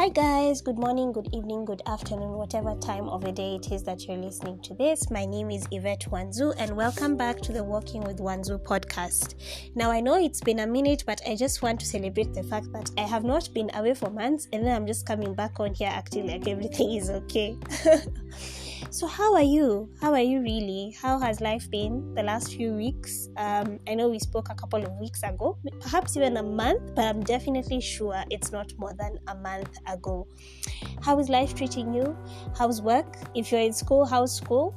Hi guys, good morning, good evening, good afternoon, whatever time of the day it is that you're listening to this. My name is Yvette Wanzu and welcome back to the Walking with Wanzu podcast. Now I know it's been a minute, but I just want to celebrate the fact that I have not been away for months and then I'm just coming back on here acting like everything is okay. So how are you? How are you really? How has life been the last few weeks? I know we spoke a couple of weeks ago, perhaps even a month, but I'm definitely sure it's not more than a month ago. How is life treating you? How's work? If you're in school, how's school?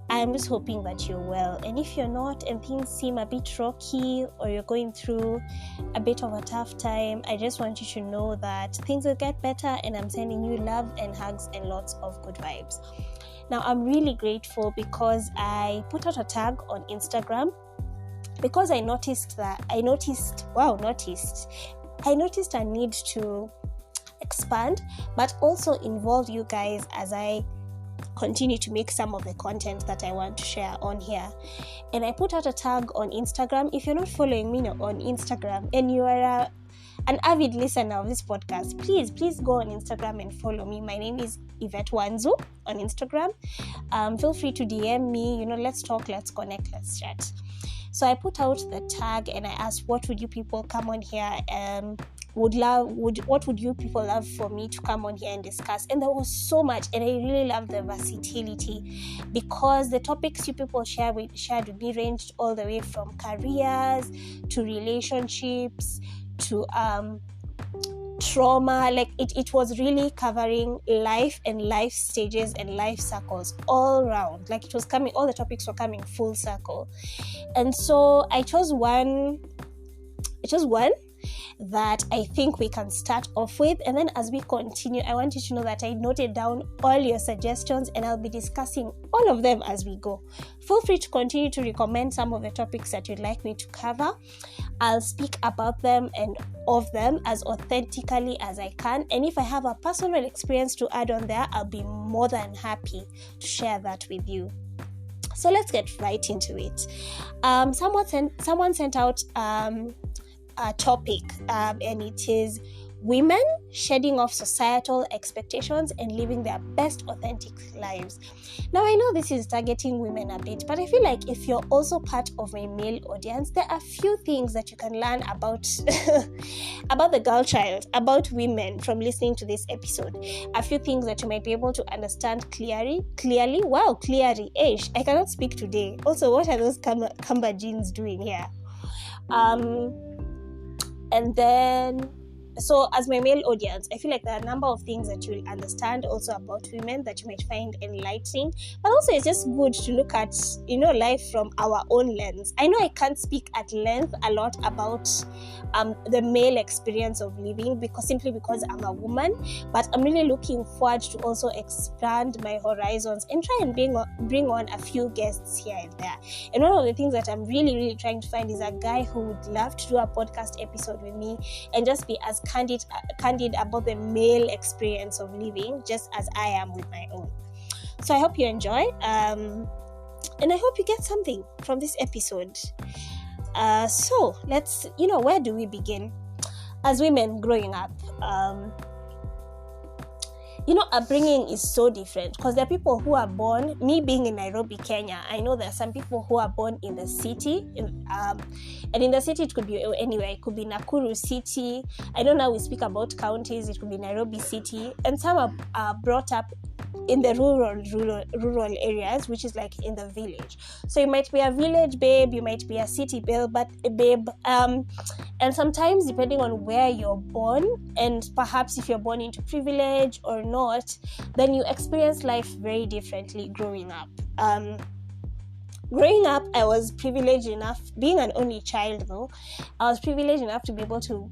I'm just hoping that you're well. And if you're not and things seem a bit rocky or you're going through a bit of a tough time, I just want you to know that things will get better and I'm sending you love and hugs and lots of good vibes. Now, I'm really grateful because I put out a tag on Instagram because I noticed a need to expand, but also involve you guys as I continue to make some of the content that I want to share on here. And I put out a tag on Instagram. If you're not following me on Instagram and you are an avid listener of this podcast, please go on Instagram and follow me. My name is Yvette Wanzu on Instagram. Feel free to DM me, let's talk, let's connect, let's chat. So I put out the tag and I asked, what would you people come on here what would you people love for me to come on here and discuss? And there was so much, and I really love the versatility because the topics you people shared with me ranged all the way from careers to relationships to trauma. Like it was really covering life and life stages and life circles all around. Like it was coming, all the topics were coming full circle. And so I chose one that I think we can start off with, and then as we continue, I want you to know that I noted down all your suggestions and I'll be discussing all of them as we go. Feel free to continue to recommend some of the topics that you'd like me to cover. I'll speak about them and of them as authentically as I can, and if I have a personal experience to add on there, I'll be more than happy to share that with you. So let's get right into it. Someone sent out a topic and it is women shedding off societal expectations and living their best authentic lives. Now I know this is targeting women a bit, but I feel like if you're also part of my male audience, there are few things that you can learn about about the girl child, about women from listening to this episode. A few things that you might be able to understand clearly. Wow, clearly. I cannot speak today. Also, what are those Kamba jeans doing here? And then, so as my male audience, I feel like there are a number of things that you'll understand also about women that you might find enlightening, but also it's just good to look at, life from our own lens. I know I can't speak at length a lot about the male experience of living because I'm a woman, but I'm really looking forward to also expand my horizons and try and bring on a few guests here and there. And one of the things that I'm really, really trying to find is a guy who would love to do a podcast episode with me and just be as candid about the male experience of living, just as I am with my own. So I hope you enjoy, and I hope you get something from this episode. So let's, where do we begin? As women growing up, upbringing is so different because there are people who are born, me being in Nairobi, Kenya, I know there are some people who are born in the city, and in the city it could be anywhere. It could be Nakuru city. I know now we speak about counties, it could be Nairobi city, and some are brought up in the rural areas, which is like in the village. So you might be a village babe, you might be a city babe, and sometimes depending on where you're born, and perhaps if you're born into privilege or not, then you experience life very differently growing up. Growing up, I was privileged enough, being an only child though, I was privileged enough to be able to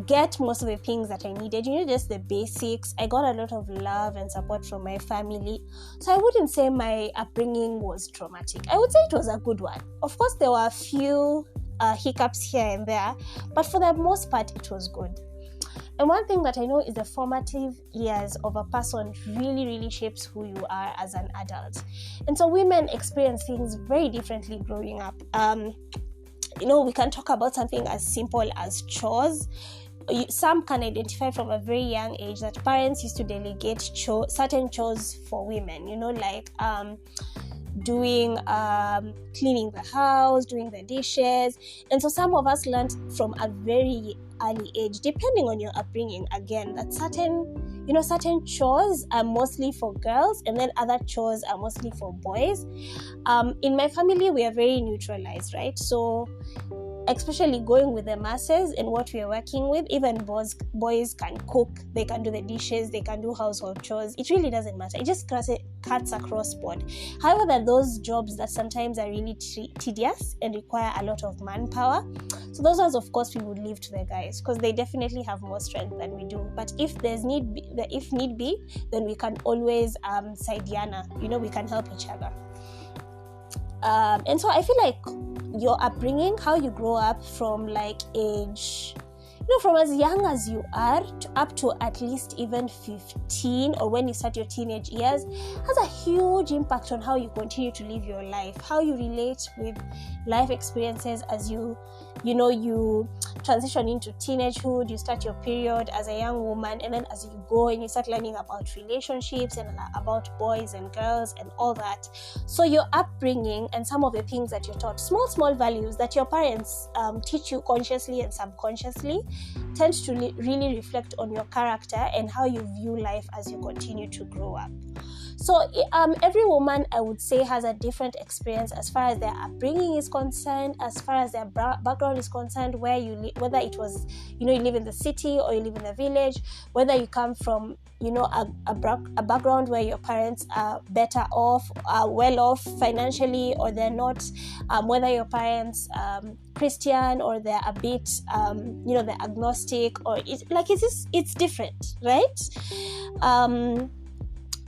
get most of the things that I needed, just the basics. I got a lot of love and support from my family. So I wouldn't say my upbringing was traumatic. I would say it was a good one. Of course, there were a few hiccups here and there, but for the most part, it was good. And one thing that I know is the formative years of a person really, really shapes who you are as an adult. And so women experience things very differently growing up. We can talk about something as simple as chores. some can identify from a very young age that parents used to delegate certain chores for women, like doing cleaning the house, doing the dishes. And so some of us learned from a very early age, depending on your upbringing again, that certain chores are mostly for girls and then other chores are mostly for boys. In my family, we are very neutralized, right? So especially going with the masses and what we are working with, even boys can cook, they can do the dishes, they can do household chores. It really doesn't matter. It just cuts across board. However, there are those jobs that sometimes are really tedious and require a lot of manpower. So those ones, of course, we would leave to the guys because they definitely have more strength than we do. But if need be, then we can always Saidiana, we can help each other. And so I feel like your upbringing, how you grow up from like age, from as young as you are up to at least even 15 or when you start your teenage years, has a huge impact on how you continue to live your life, how you relate with life experiences as you transition into teenagehood, you start your period as a young woman, and then as you go and you start learning about relationships and about boys and girls and all that. So your upbringing and some of the things that you're taught, small values that your parents teach you consciously and subconsciously, tends to really reflect on your character and how you view life as you continue to grow up. So every woman, I would say, has a different experience as far as their upbringing is concerned, as far as their background is concerned, where you live, whether it was, you live in the city or you live in the village, whether you come from, a background where your parents are better off, are well off financially, or they're not, whether your parents Christian or they're a bit, they're agnostic, or it's different, right?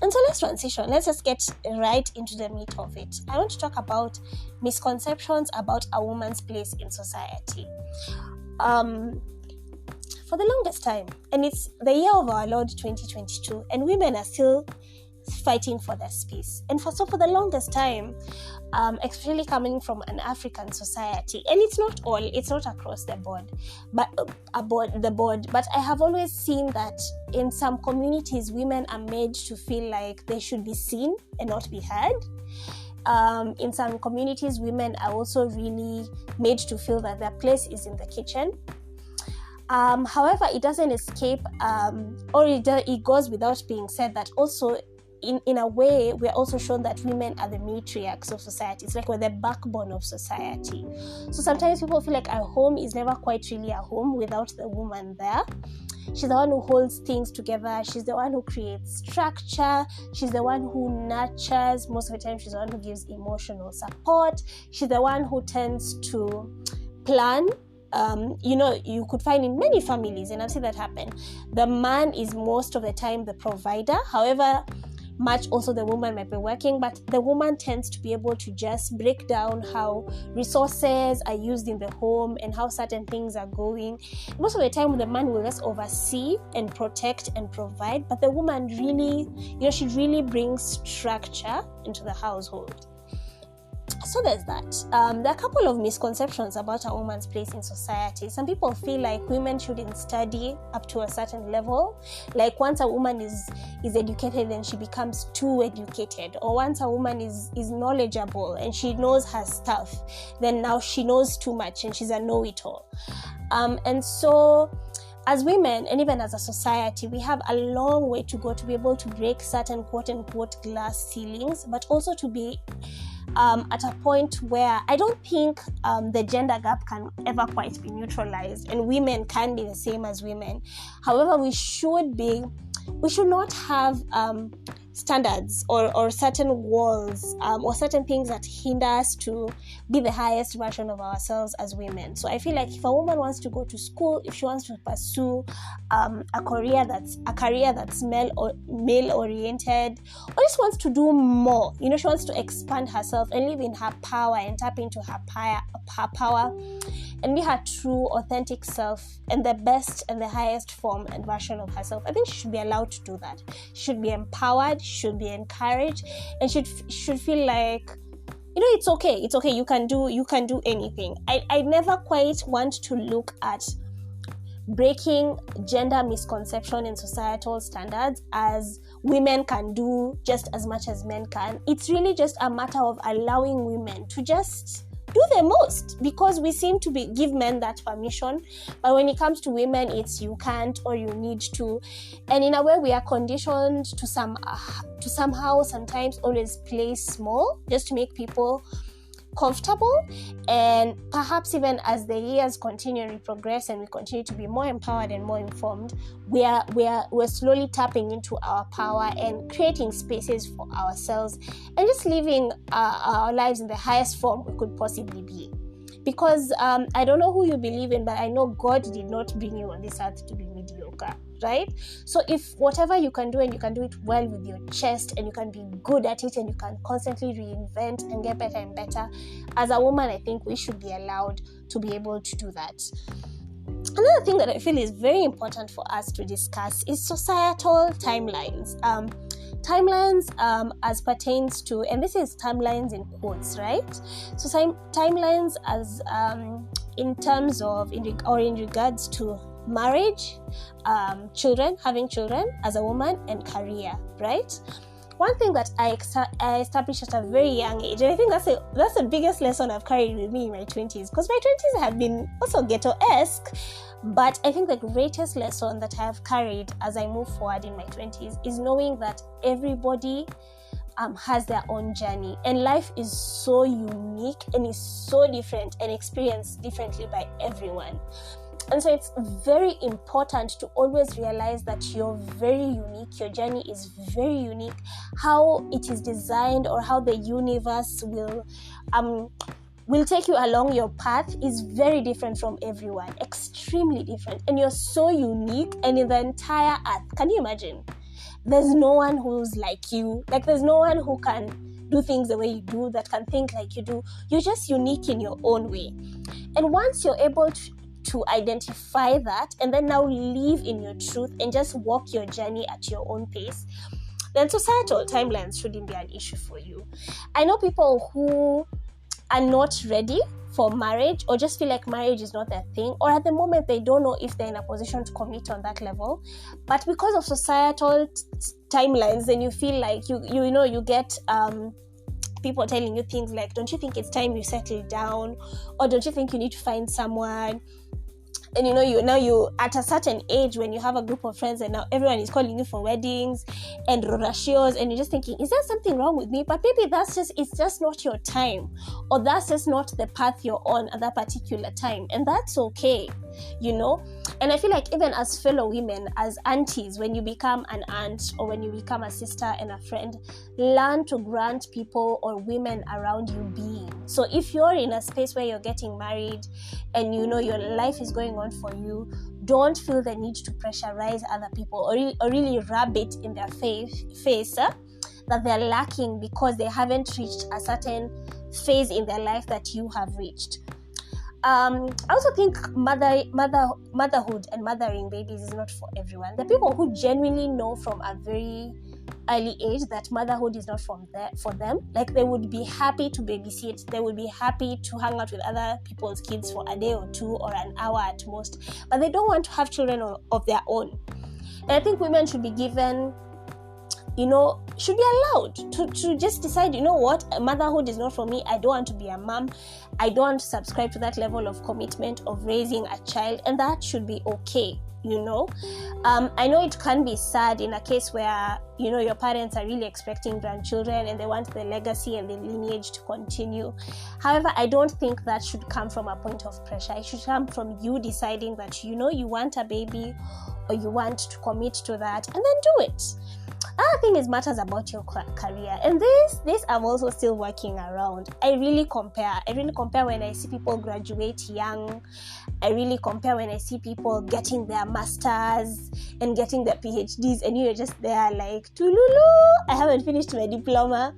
And so let's transition. Let's just get right into the meat of it. I want to talk about misconceptions about a woman's place in society. For the longest time, and it's the year of our Lord 2022, and women are still fighting for their space. And for the longest time, especially coming from an African society, and it's not across the board, but but I have always seen that in some communities, women are made to feel like they should be seen and not be heard. In some communities, women are also really made to feel that their place is in the kitchen. However, it doesn't escape, or it goes without being said that also in a way, we're also shown that women are the matriarchs of society. It's like we're the backbone of society. So sometimes people feel like a home is never quite really a home without the woman there. She's the one who holds things together. She's the one who creates structure. She's the one who nurtures. Most of the time, she's the one who gives emotional support. She's the one who tends to plan. You could find in many families, and I've seen that happen. The man is most of the time the provider. However, much also the woman might be working, but the woman tends to be able to just break down how resources are used in the home and how certain things are going. Most of the time, the man will just oversee and protect and provide, but the woman really, she really brings structure into the household. So there's that. There are a couple of misconceptions about a woman's place in society. Some people feel like women shouldn't study up to a certain level. Like once a woman is educated, then she becomes too educated. Or once a woman is knowledgeable and she knows her stuff, then now she knows too much and she's a know-it-all. And so as women, and even as a society, we have a long way to go to be able to break certain quote-unquote glass ceilings, but also to be at a point where I don't think the gender gap can ever quite be neutralized, and women can be the same as women. However, we should not have standards or certain walls or certain things that hinder us to be the highest version of ourselves as women. So I feel like if a woman wants to go to school, if she wants to pursue a career that's male oriented, or just wants to do more, she wants to expand herself and live in her power and tap into her power and be her true authentic self and the best and the highest form and version of herself, I think she should be allowed to do that. She should be empowered, she should be encouraged, and should feel like, it's okay, you can do anything. I never quite want to look at breaking gender misconception and societal standards, as women can do just as much as men can. It's really just a matter of allowing women to just do the most, because we seem to give men that permission, but when it comes to women, it's you can't or you need to. And in a way, we are conditioned to somehow sometimes always play small just to make people comfortable. And perhaps even as the years continually progress and we continue to be more empowered and more informed, we're slowly tapping into our power and creating spaces for ourselves and just living our lives in the highest form we could possibly be. Because I don't know who you believe in, but I know God did not bring you on this earth to be mediocre, right? So if whatever you can do and you can do it well with your chest and you can be good at it and you can constantly reinvent and get better and better, as a woman, I think we should be allowed to be able to do that. Another thing that I feel is very important for us to discuss is societal timelines. Timelines as pertains to, and this is timelines in quotes, right? So timelines as in terms of in regards to marriage, having children as a woman, and career, right? One thing that I established at a very young age, and I think that's the biggest lesson I've carried with me in my 20s, because my 20s have been also ghetto-esque, but I think the greatest lesson that I have carried as I move forward in my 20s is knowing that everybody has their own journey, and life is so unique and is so different and experienced differently by everyone. And so it's very important to always realize that you're very unique, your journey is very unique. How it is designed or how the universe will take you along your path is very different from everyone, extremely different. And you're so unique, and in the entire earth, can you imagine? There's no one who's like you. Like, there's no one who can do things the way you do, that can think like you do. You're just unique in your own way. And once you're able to identify that and then now live in your truth and just walk your journey at your own pace, then societal timelines shouldn't be an issue for you. I know people who are not ready for marriage or just feel like marriage is not their thing, or at the moment they don't know if they're in a position to commit on that level, but because of societal timelines, then you feel like you get people telling you things like, don't you think it's time you settle down, or don't you think you need to find someone? And you at a certain age, when you have a group of friends and now everyone is calling you for weddings and rorashios, and you're just thinking, is there something wrong with me? But maybe it's just not your time, or that's just not the path you're on at that particular time, and that's okay, And I feel like even as fellow women, as aunties, when you become an aunt or when you become a sister and a friend, learn to grant people or women around you being. So if you're in a space where you're getting married and your life is going on for you, don't feel the need to pressurize other people or really rub it in their face that they're lacking because they haven't reached a certain phase in their life that you have reached. I also think motherhood and mothering babies is not for everyone. The people who genuinely know from a very early age that motherhood is not for them, like they would be happy to babysit, they would be happy to hang out with other people's kids for a day or two or an hour at most, but they don't want to have children of their own. And I think women should be given, should be allowed to just decide, what, motherhood is not for me. I don't want to be a mom. I don't want to subscribe to that level of commitment of raising a child, and that should be okay. I know it can be sad in a case where your parents are really expecting grandchildren and they want the legacy and the lineage to continue. However, I don't think that should come from a point of pressure. It should come from you deciding that you want a baby or you want to commit to that, and then do it. Another thing is matters about your career, and this I'm also still working around. I really compare when I see people graduate young. I really compare when I see people getting their masters and getting their PhDs, and you're just there like, tululu, I haven't finished my diploma.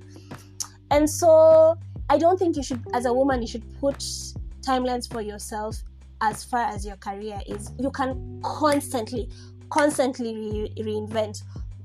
And so I don't think you should, as a woman, you should put timelines for yourself as far as your career is. You can constantly reinvent.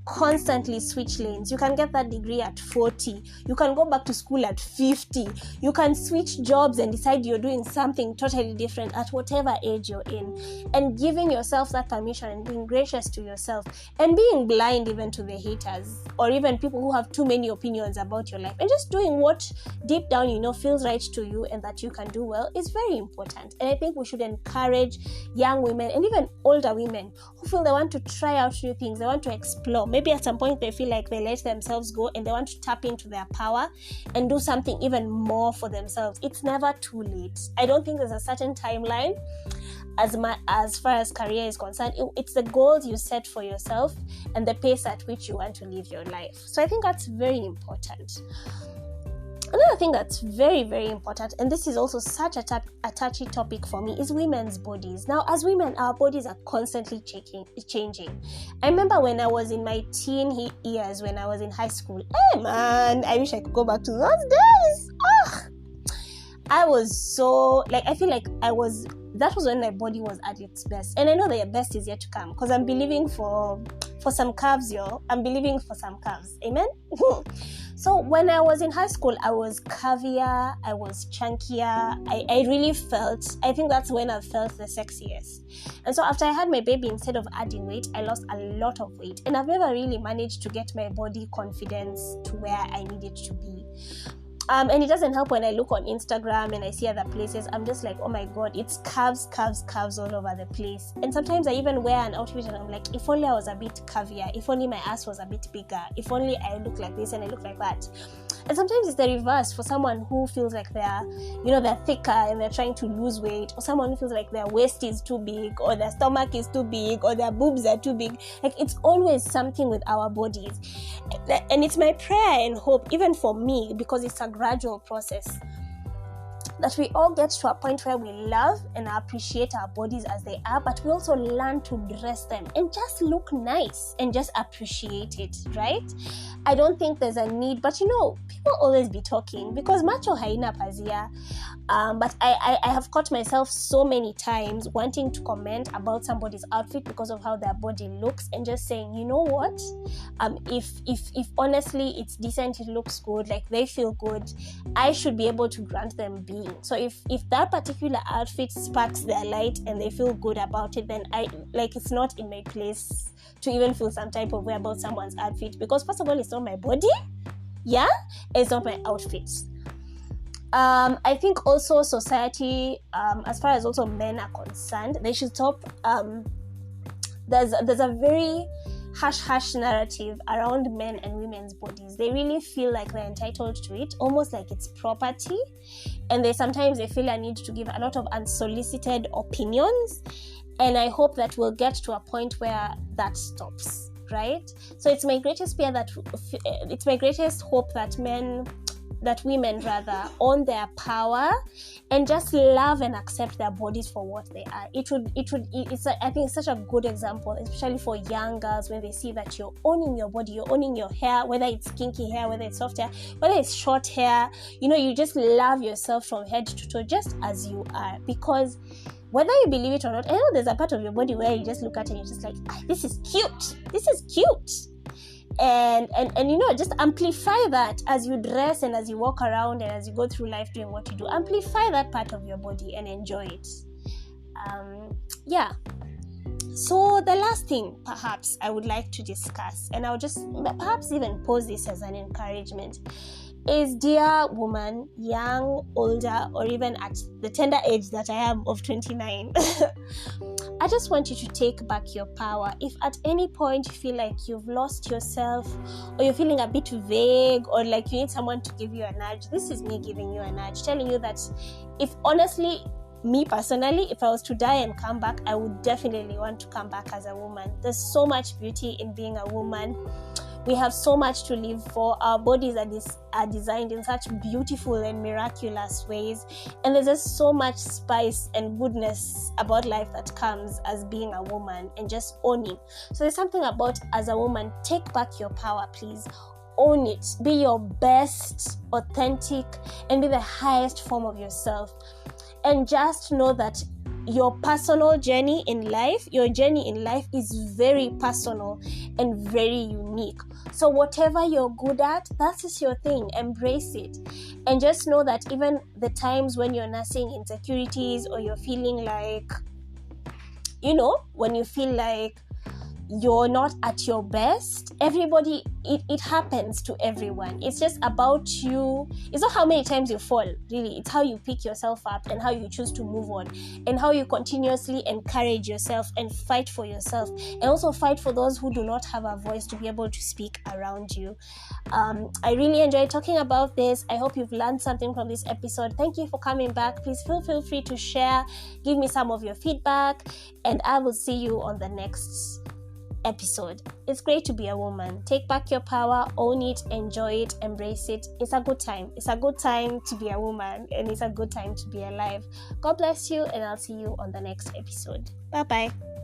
constantly switch lanes. You can get that degree at 40. You can go back to school at 50. You can switch jobs and decide you're doing something totally different at whatever age you're in. And giving yourself that permission and being gracious to yourself and being blind even to the haters or even people who have too many opinions about your life, and just doing what deep down you know feels right to you and that you can do well is very important. And I think we should encourage young women and even older women who feel they want to try out new things, they want to explore. Maybe at some point they feel like they let themselves go and they want to tap into their power and do something even more for themselves. It's never too late. I don't think there's a certain timeline as far as career is concerned. It's the goals you set for yourself and the pace at which you want to live your life. So I think that's very important. Another thing that's very, very important, and this is also such a touchy topic for me, is women's bodies. Now, as women, our bodies are constantly changing. I remember when I was in my teen years, when I was in high school. Hey man, I wish I could go back to those days. I was so, I feel like that was when my body was at its best. And I know that your best is yet to come, because I'm believing for some curves, yo. I'm believing for some curves. Amen? So when I was in high school, I was curvier, I was chunkier. I really felt, I think that's when I felt the sexiest. And so after I had my baby, instead of adding weight, I lost a lot of weight. And I've never really managed to get my body confidence to where I need it to be. And it doesn't help when I look on Instagram and I see other places. I'm just like, oh my God, it's curves all over the place. And sometimes I even wear an outfit and I'm like, if only I was a bit curvier, if only my ass was a bit bigger, if only I look like this and I look like that. And sometimes it's the reverse for someone who feels like they're thicker and they're trying to lose weight, or someone who feels like their waist is too big, or their stomach is too big, or their boobs are too big. It's always something with our bodies. And it's my prayer and hope, even for me, because it's a gradual process, that we all get to a point where we love and appreciate our bodies as they are, but we also learn to dress them and just look nice and just appreciate it, right? I don't think there's a need, but people always be talking, because macho haina pazia. But I have caught myself so many times wanting to comment about somebody's outfit because of how their body looks, and just saying, you know what? If honestly it's decent, it looks good, they feel good, I should be able to grant them being. So if that particular outfit sparks their light and they feel good about it, then it's not in my place to even feel some type of way about someone's outfit, because first of all, it's not my body, it's not my outfit. I think also society, as far as also men are concerned, they should stop. There's a very hush narrative around men and women's bodies. They really feel like they're entitled to it, almost like it's property, and sometimes they feel a need to give a lot of unsolicited opinions. And I hope that we'll get to a point where that stops, right? So it's my greatest fear it's my greatest hope that women own their power and just love and accept their bodies for what they are. I think it's such a good example, especially for young girls, when they see that you're owning your body, you're owning your hair, whether it's kinky hair, whether it's soft hair, whether it's short hair, you just love yourself from head to toe just as you are. Because whether you believe it or not, I know there's a part of your body where you just look at it and you're just like, this is cute. And just amplify that as you dress and as you walk around and as you go through life doing what you do. Amplify that part of your body and enjoy it. So the last thing perhaps I would like to discuss, and I'll just perhaps even pose this as an encouragement, is, dear woman, young, older, or even at the tender age that I am of 29, I just want you to take back your power. If at any point you feel like you've lost yourself, or you're feeling a bit vague, or like you need someone to give you a nudge, this is me giving you a nudge, telling you that if honestly, me personally, if I was to die and come back, I would definitely want to come back as a woman. There's so much beauty in being a woman. We have so much to live for. Our bodies are designed in such beautiful and miraculous ways. And there's just so much spice and goodness about life that comes as being a woman and just owning. So there's something about, as a woman, take back your power, please. Own it. Be your best, authentic, and be the highest form of yourself. And just know that your journey in life is very personal, and very unique. So whatever you're good at, that is your thing. Embrace it. And just know that even the times when you're nursing insecurities, or you're feeling like, when you feel like you're not at your best, everybody, it happens to everyone. It's just about you. It's not how many times you fall, really. It's how you pick yourself up, and how you choose to move on, and how you continuously encourage yourself and fight for yourself, and also fight for those who do not have a voice to be able to speak around you. I really enjoyed talking about this. I hope you've learned something from this episode. Thank you for coming back. Please feel free to share, give me some of your feedback, and I will see you on the next episode. It's great to be a woman. Take back your power, own it, enjoy it, embrace it. It's a good time. It's a good time to be a woman, and it's a good time to be alive. God bless you, and I'll see you on the next episode. Bye bye.